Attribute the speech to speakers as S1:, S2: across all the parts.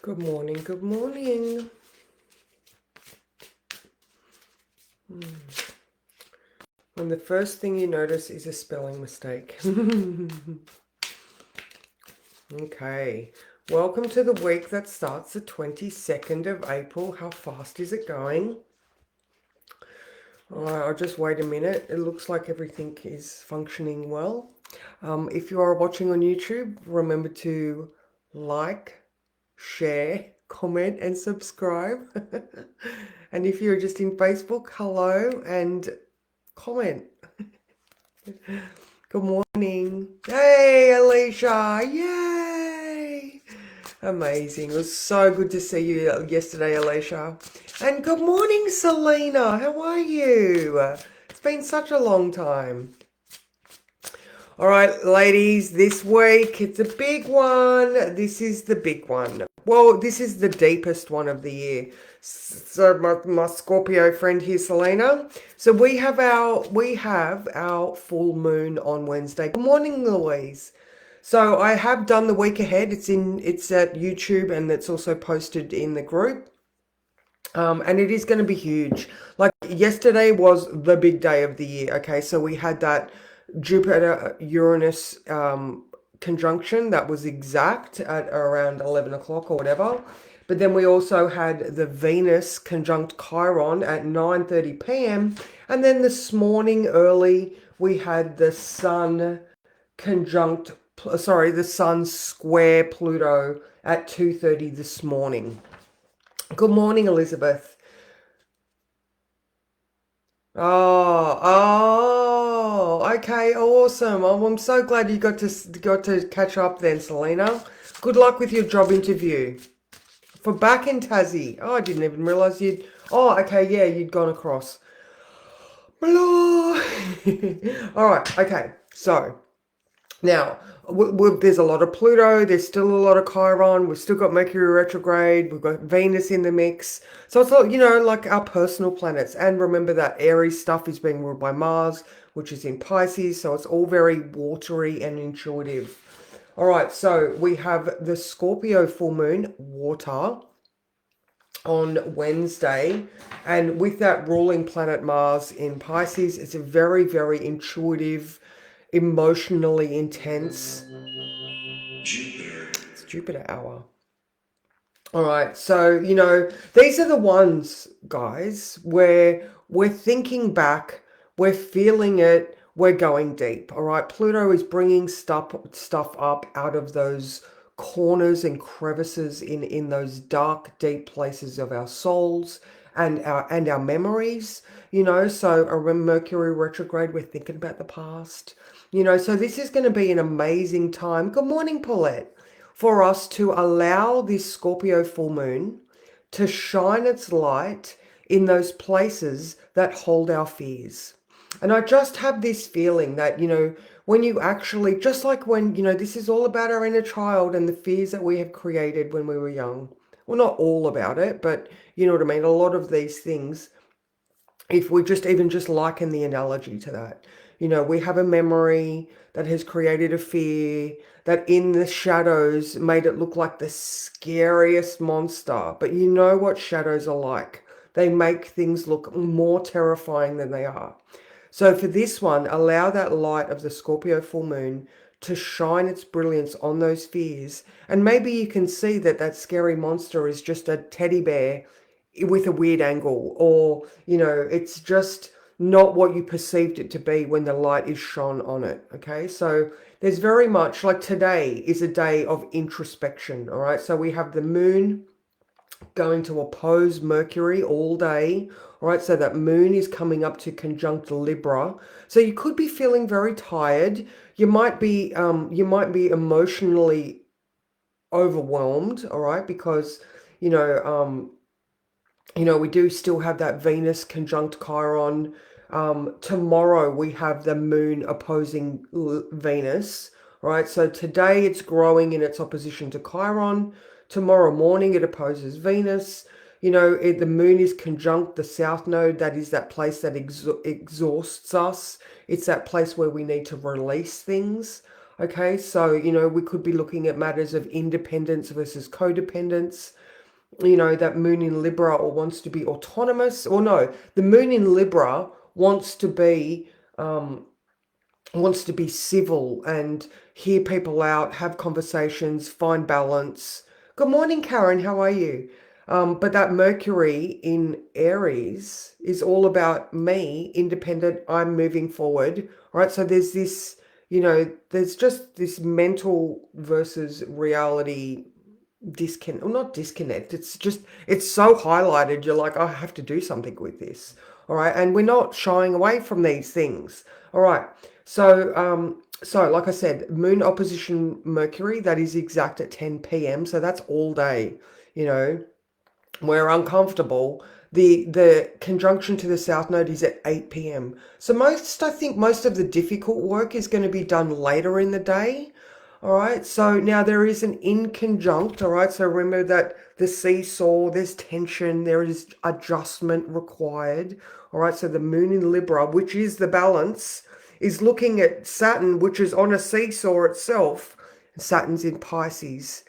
S1: Good morning, good morning. And the first thing you notice is a spelling mistake. Okay, welcome to the week that starts the 22nd of April. How fast is it going? All right, I'll just wait a minute. It looks like everything is functioning well. If you are watching on YouTube, remember to like, share, comment, and subscribe. And if you're just in Facebook, hello and comment. Good morning. Hey, Alicia. Yay. Amazing. It was so good to see you yesterday, Alicia. And good morning, Selena. How are you? It's been such a long time. All right, ladies, this week it's a big one. This is the big one. Well, this is the deepest one of the year. So my Scorpio friend here, Selena. So we have our full moon on Wednesday. Good morning, Louise. So I have done the week ahead. It's at YouTube and it's also posted in the group. And it is going to be huge. Like yesterday was the big day of the year. Okay, so we had that Jupiter Uranus conjunction that was exact at around 11 o'clock or whatever. But then we also had the Venus conjunct Chiron at 9:30 p.m. And then this morning early we had the Sun conjunct, the Sun square Pluto at 2:30 this morning. Good morning, Elizabeth. Okay, awesome. Oh, I'm so glad you got to catch up then, Selena. Good luck with your job interview for back in Tassie. Oh, I didn't even realize you'd. Oh, okay, yeah, you'd gone across. All right, okay. So now, there's a lot of Pluto, there's still a lot of Chiron, we've still got Mercury retrograde, we've got Venus in the mix. So it's like our personal planets. And remember that Aries stuff is being ruled by Mars, which is in Pisces. So it's all very watery and intuitive. All right, so we have the Scorpio full moon, water, on Wednesday. And with that ruling planet Mars in Pisces, it's a very, very intuitive, emotionally intense. It's Jupiter hour. All right. So, these are the ones, guys, where we're thinking back, we're feeling it, we're going deep. All right. Pluto is bringing stuff up out of those corners and crevices in those dark, deep places of our souls and our memories. So a Mercury retrograde, we're thinking about the past. So this is going to be an amazing time. Good morning, Paulette, for us to allow this Scorpio full moon to shine its light in those places that hold our fears. And I just have this feeling that, when you actually, just like when, this is all about our inner child and the fears that we have created when we were young. Well, not all about it, but you know what I mean? A lot of these things, if we just even just liken the analogy to that, we have a memory that has created a fear that in the shadows made it look like the scariest monster. But you know what shadows are like. They make things look more terrifying than they are. So for this one, allow that light of the Scorpio full moon to shine its brilliance on those fears. And maybe you can see that that scary monster is just a teddy bear with a weird angle, or it's just not what you perceived it to be when the light is shone on it. Okay, so there's very much like today is a day of introspection. All right, so we have the moon going to oppose Mercury all day. All right, so that moon is coming up to conjunct Libra. So you could be feeling very tired. You might be emotionally overwhelmed. All right, because you know um we do still have that Venus conjunct Chiron. Tomorrow we have the moon opposing Venus, right? So today it's growing in its opposition to Chiron. Tomorrow morning it opposes Venus. The moon is conjunct the south node. That is that place that exhausts us. It's that place where we need to release things. Okay, so, we could be looking at matters of independence versus codependence. That moon in Libra or wants to be autonomous, or no, the moon in Libra um, wants to be civil and hear people out, have conversations, find balance. Good morning, Karen. How are you? But that Mercury in Aries is all about me, independent. I'm moving forward. All right. So there's this, there's just this mental versus reality disconnect, or not disconnect. It's just, it's so highlighted. You're like, I have to do something with this. All right. And we're not shying away from these things. All right. So like I said, Moon opposition Mercury, that is exact at 10 p.m. So that's all day, you know, we're uncomfortable. The conjunction to the South Node is at 8 p.m. So I think most of the difficult work is going to be done later in the day. All right. So now there is an inconjunct. All right. So remember that the seesaw, there's tension, there is adjustment required. All right. So the moon in Libra, which is the balance, is looking at Saturn, which is on a seesaw itself. Saturn's in Pisces.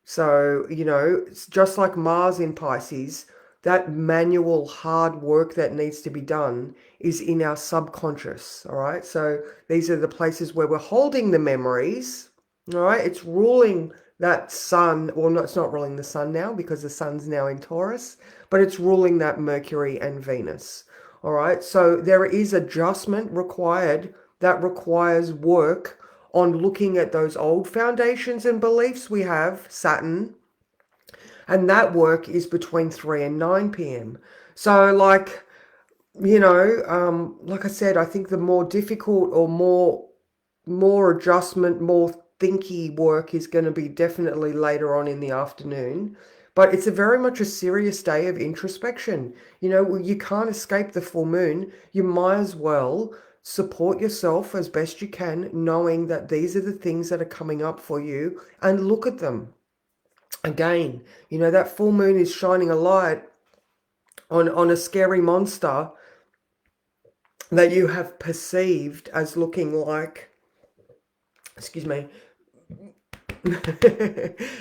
S1: So, it's just like Mars in Pisces, that manual hard work that needs to be done is in our subconscious. All right. So these are the places where we're holding the memories. All right. It's ruling that sun. Well, no, it's not ruling the sun now because the sun's now in Taurus, but it's ruling that Mercury and Venus. All right. So there is adjustment required that requires work on looking at those old foundations and beliefs we have, Saturn, and that work is between 3 and 9 p.m. So, like I said, I think the more difficult or more adjustment, more thinky work is going to be definitely later on in the afternoon. But it's a very much a serious day of introspection. You can't escape the full moon. You might as well support yourself as best you can, knowing that these are the things that are coming up for you, and look at them. Again, that full moon is shining a light on a scary monster that you have perceived as looking like, excuse me,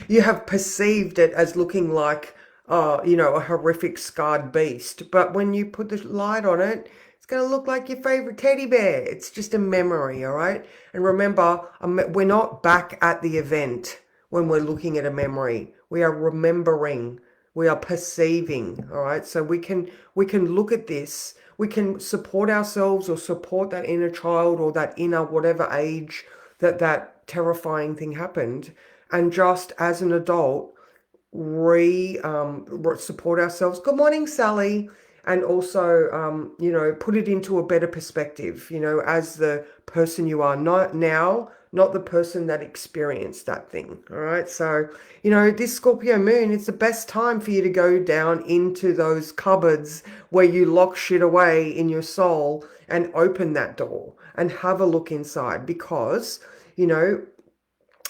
S1: you have perceived it as looking like, a horrific scarred beast. But when you put the light on it, it's going to look like your favorite teddy bear. It's just a memory, all right? And remember, we're not back at the event when we're looking at a memory. We are remembering. We are perceiving, all right? So we can look at this. We can support ourselves or support that inner child or that inner whatever age that terrifying thing happened, and just as an adult support ourselves. Good morning, Sally. And also, put it into a better perspective, as the person you are, not now, not the person that experienced that thing. All right. So, this Scorpio moon, it's the best time for you to go down into those cupboards where you lock shit away in your soul and open that door and have a look inside, because,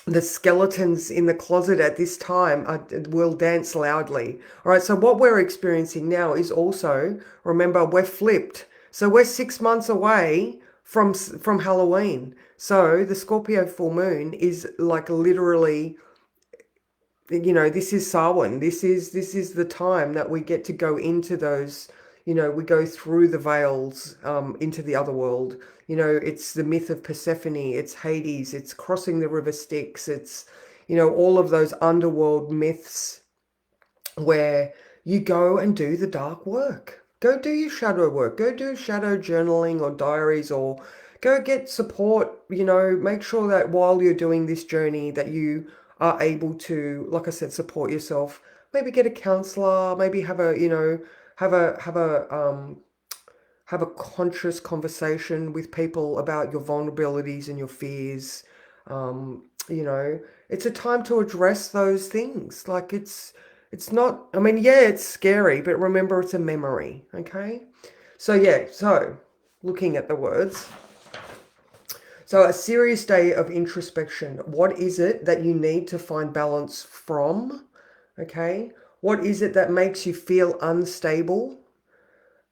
S1: the skeletons in the closet at this time will dance loudly. All right, so what we're experiencing now is also, remember, we're flipped. So we're 6 months away from Halloween. So the Scorpio full moon is like literally, this is Samhain. This is the time that we get to go into those, we go through the veils into the other world. It's the myth of Persephone, it's Hades, it's crossing the river Styx, it's, all of those underworld myths where you go and do the dark work. Go do your shadow work. Go do shadow journaling or diaries, or go get support. Make sure that while you're doing this journey that you are able to, like I said, support yourself. Maybe get a counselor, maybe have a conscious conversation with people about your vulnerabilities and your fears. It's a time to address those things. Like it's not, I mean, yeah, it's scary, but remember it's a memory, okay? So yeah, so looking at the words. So a serious day of introspection. What is it that you need to find balance from? Okay? What is it that makes you feel unstable?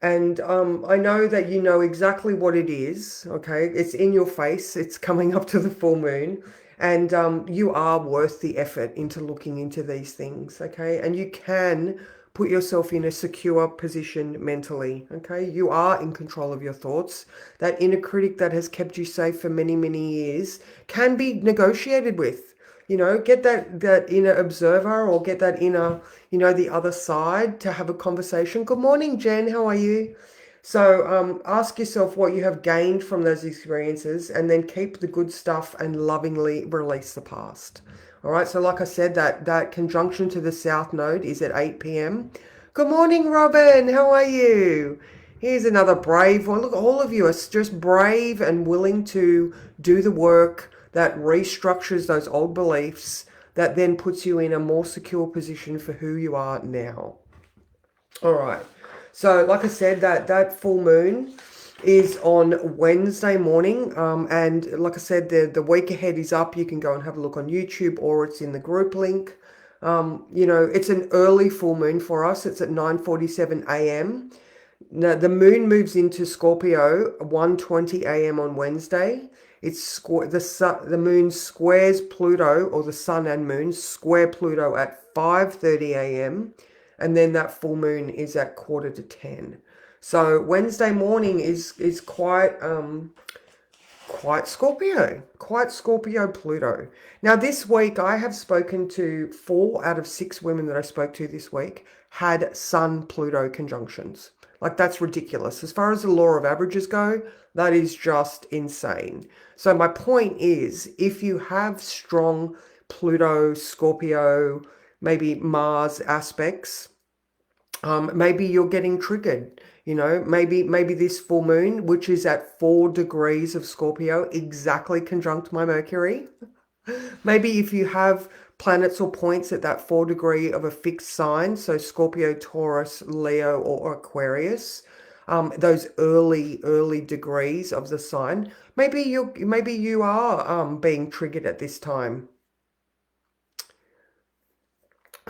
S1: And I know that you know exactly what it is, okay? It's in your face, it's coming up to the full moon, and you are worth the effort into looking into these things, okay? And you can put yourself in a secure position mentally, okay? You are in control of your thoughts. That inner critic that has kept you safe for many, many years can be negotiated with. You know, get that inner observer, or get that inner, the other side, to have a conversation. Good morning, Jen. How are you? So ask yourself what you have gained from those experiences, and then keep the good stuff and lovingly release the past. All right. So like I said, that conjunction to the South Node is at 8 p.m. Good morning, Robin. How are you? Here's another brave one. Look, all of you are just brave and willing to do the work that restructures those old beliefs, that then puts you in a more secure position for who you are now. All right. So, like I said, that full moon is on Wednesday morning, and like I said, the week ahead is up. You can go and have a look on YouTube, or it's in the group link. It's an early full moon for us. It's at 9:47 a.m. Now, the moon moves into Scorpio 1:20 a.m. on Wednesday. The moon squares Pluto, or the sun and moon square Pluto at 5:30 a.m. and then that full moon is at 9:45. So Wednesday morning is quite Scorpio Pluto. Now, this week I have spoken to 4 out of 6 women that I spoke to this week had Sun Pluto conjunctions. Like, that's ridiculous. As far as the law of averages go, that is just insane. So my point is, if you have strong Pluto, Scorpio, maybe Mars aspects, maybe you're getting triggered. Maybe this full moon, which is at 4 degrees of Scorpio, exactly conjunct my Mercury. Maybe if you have planets or points at that 4 degree of a fixed sign, so Scorpio, Taurus, Leo, or Aquarius, those early degrees of the sign, maybe you are being triggered at this time.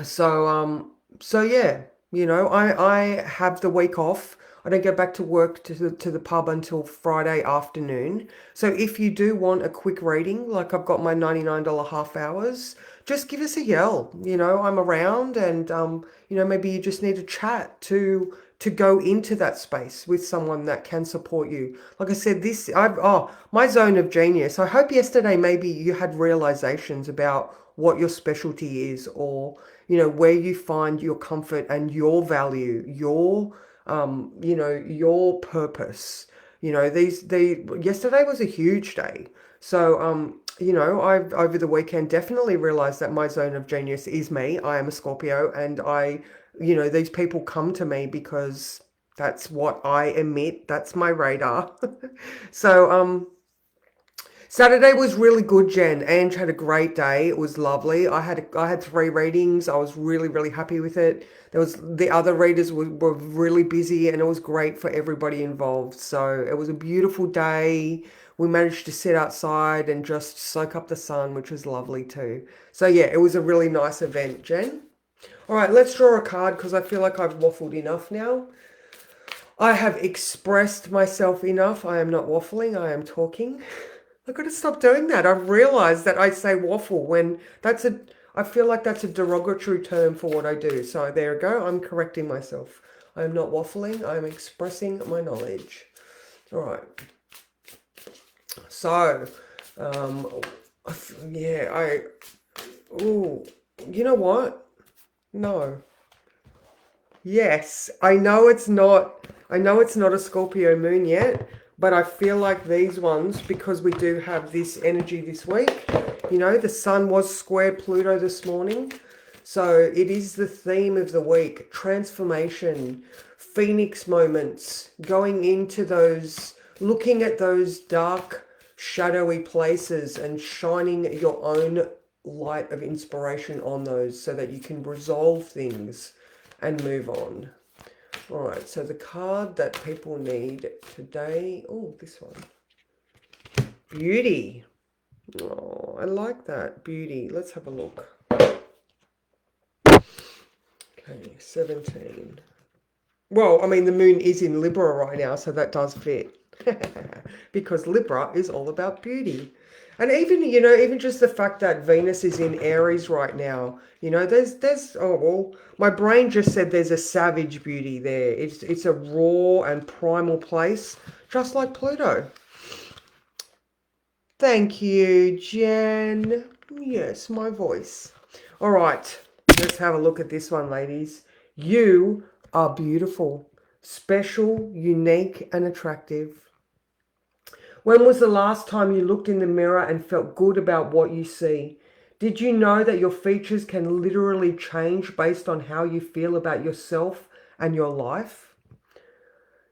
S1: So yeah, I have the week off. I don't go back to work to the pub until Friday afternoon. So if you do want a quick reading, like I've got my $99 half hours, just give us a yell. I'm around, and maybe you just need a chat to go into that space with someone that can support you. Like I said, my zone of genius. I hope yesterday maybe you had realizations about what your specialty is, or where you find your comfort and your value, your purpose. Yesterday was a huge day. So I've over the weekend definitely realized that my zone of genius is me. I am a Scorpio, and these people come to me because that's what I emit. That's my radar. So Saturday was really good, Jen. Ange had a great day. It was lovely. I had 3 readings. I was really, really happy with it. The other readers were really busy, and it was great for everybody involved. So it was a beautiful day. We managed to sit outside and just soak up the sun, which was lovely too. So yeah, it was a really nice event, Jen. All right, let's draw a card, because I feel like I've waffled enough now. I have expressed myself enough. I am not waffling, I am talking. I've got to stop doing that. I've realized that I say waffle when I feel like that's a derogatory term for what I do. So there we go. I'm correcting myself. I am not waffling. I am expressing my knowledge. All right. So, yeah, oh, you know what? No. Yes, I know it's not a Scorpio moon yet, but I feel like these ones, because we do have this energy this week, the sun was square Pluto this morning. So it is the theme of the week: transformation, phoenix moments, going into those, looking at those dark, shadowy places and shining your own light of inspiration on those, so that you can resolve things and move on. All right, so the card that people need today, oh, this one. Beauty. Oh, I like that. Beauty. Let's have a look. Okay, 17. Well, I mean, the moon is in Libra right now, so that does fit. Because Libra is all about beauty. And even, even just the fact that Venus is in Aries right now, oh, well, my brain just said there's a savage beauty there. It's a raw and primal place, just like Pluto. Thank you, Jen. Yes, my voice. All right, let's have a look at this one, ladies. You are beautiful, special, unique, and attractive. When was the last time you looked in the mirror and felt good about what you see? Did you know that your features can literally change based on how you feel about yourself and your life?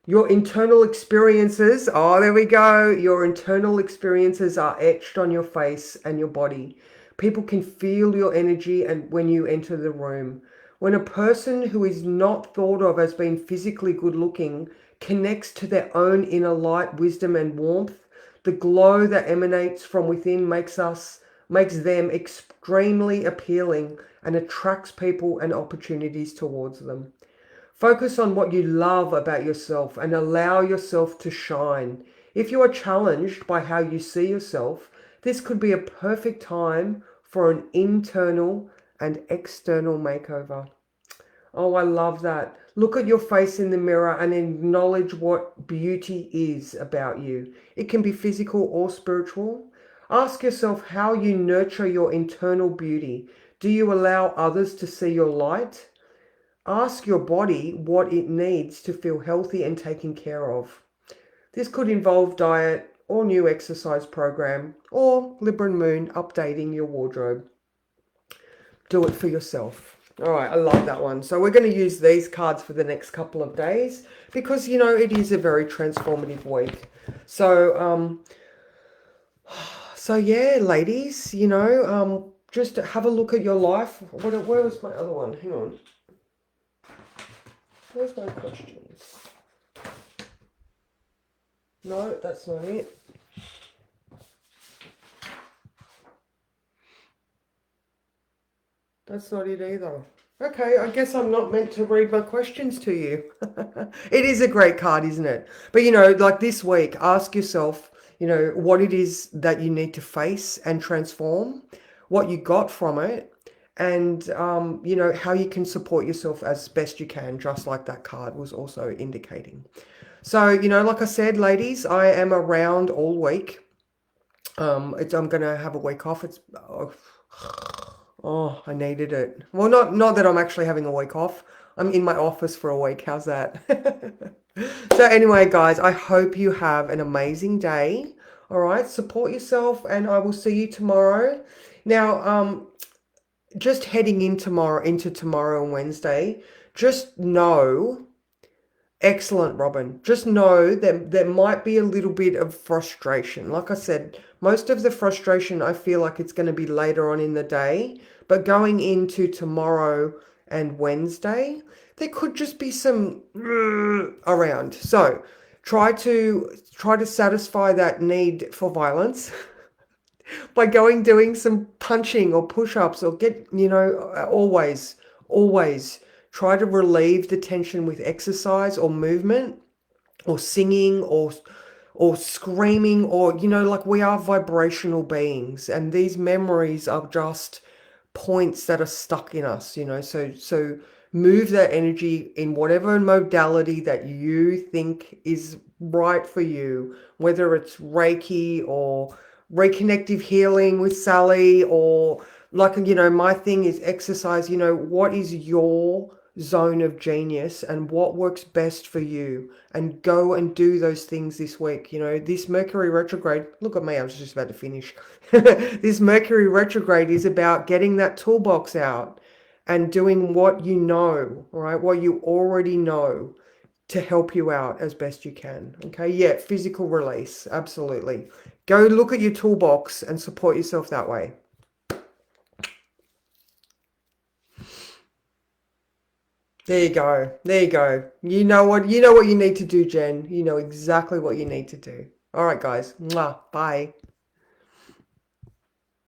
S1: Your internal experiences, oh, there we go. Your internal experiences are etched on your face and your body. People can feel your energy and when you enter the room. When a person who is not thought of as being physically good looking connects to their own inner light, wisdom, and warmth, the glow that emanates from within makes them extremely appealing and attracts people and opportunities towards them. Focus on what you love about yourself and allow yourself to shine. If you are challenged by how you see yourself, this could be a perfect time for an internal and external makeover. Oh, I love that. Look at your face in the mirror and acknowledge what beauty is about you. It can be physical or spiritual. Ask yourself how you nurture your internal beauty. Do you allow others to see your light? Ask your body what it needs to feel healthy and taken care of. This could involve diet or new exercise program or Libra and Moon updating your wardrobe. Do it for yourself. All right, I love that one. So we're going to use these cards for the next couple of days because, it is a very transformative week. So, so yeah, ladies, just have a look at your life. Where was my other one? Hang on. Where's my questions? No, that's not it. That's not it either. Okay, I guess I'm not meant to read my questions to you. It is a great card, isn't it? But like this week, ask yourself, what it is that you need to face and transform, what you got from it, and how you can support yourself as best you can, just like that card was also indicating. So, like I said, ladies, I am around all week. I'm gonna have a week off. Oh, I needed it. Well, not that I'm actually having a week off. I'm in my office for a week. How's that? So anyway, guys, I hope you have an amazing day. All right, support yourself, and I will see you tomorrow. Now, just heading into tomorrow and Wednesday, just know. Excellent, Robin. Just know that there might be a little bit of frustration. Like I said, most of the frustration I feel like it's going to be later on in the day, but going into tomorrow and Wednesday, there could just be some around. So try to satisfy that need for violence by doing some punching or push-ups or always try to relieve the tension with exercise or movement or singing or screaming or like we are vibrational beings and these memories are just points that are stuck in us, so move that energy in whatever modality that you think is right for you, whether it's Reiki or reconnective healing with Sally or like, my thing is exercise. What is your zone of genius and what works best for you, and go and do those things this week. This Mercury retrograde, look at me, I was just about to finish. This Mercury retrograde is about getting that toolbox out and doing what you know, right? What you already know to help you out as best you can. Okay, yeah, physical release, absolutely. Go look at your toolbox and support yourself that way. There you go. There you go. You know what you need to do, Jen. You know exactly what you need to do. All right, guys. Mwah. Bye.